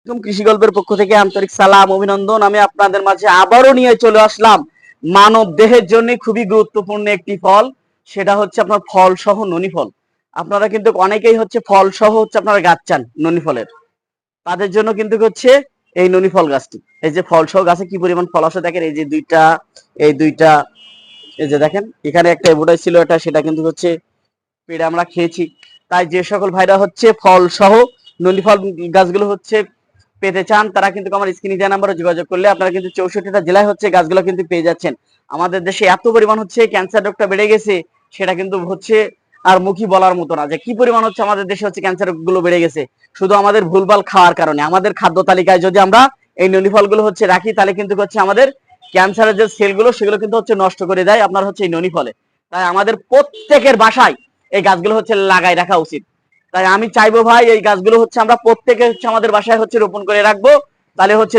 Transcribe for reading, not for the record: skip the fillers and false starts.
কৃষি গল্পের পক্ষ থেকে আন্তরিক সালাম অভিনন্দন। আমি আপনাদের মাঝে আবারও নিয়ে চলে আসলাম মানব দেহের জন্য খুবই গুরুত্বপূর্ণ একটি ফল, সেটা হচ্ছে আপনার ফল সহ ননি ফল। আপনারা কিন্তু অনেকেই হচ্ছে ফল সহ হচ্ছে আপনারা গাছ চান ননি ফলের, তাদের জন্য কিন্তু হচ্ছে এই ননি ফল গাছটি। এই যে ফল সহ গাছে কি পরিমাণ ফল আসে দেখেন, এই যে দুইটা, এই দুইটা, এই যে দেখেন এখানে একটা এবুটাই ছিল, এটা সেটা কিন্তু হচ্ছে পেড়ে আমরা খেয়েছি। তাই যে সকল ভাইরা হচ্ছে ফল সহ ননি ফল গাছগুলো হচ্ছে পেতে চান, তারা কিন্তু আমার স্ক্রিনে দেওয়া নাম্বারে যোগাযোগ করলে আপনারা কিন্তু 64টা জেলায় হচ্ছে গাছগুলো কিন্তু পেয়ে যাচ্ছেন। আমাদের দেশে এত পরিমাণ হচ্ছে ক্যান্সার রোগটা বেড়ে গেছে, সেটা কিন্তু হচ্ছে আর মুখী বলার মতো না যে কি পরিমাণ হচ্ছে আমাদের দেশে হচ্ছে ক্যান্সার গুলো বেড়ে গেছে, শুধু আমাদের ভুলভাল খাওয়ার কারণে। আমাদের খাদ্য তালিকায় যদি আমরা এই ননি ফলগুলো হচ্ছে রাখি, তাহলে কিন্তু হচ্ছে আমাদের ক্যান্সারের যে সেলগুলো সেগুলো কিন্তু হচ্ছে নষ্ট করে দেয় আপনার হচ্ছে এই ননি ফলে। তাই আমাদের প্রত্যেকের বাসায় এই গাছগুলো হচ্ছে লাগাই রাখা উচিত। তাই আমি চাইবো ভাই এই গাছগুলো হচ্ছে আমরা প্রত্যেকে হচ্ছে আমাদের বাসায় হচ্ছে রোপণ করে রাখবো, তাহলে হচ্ছে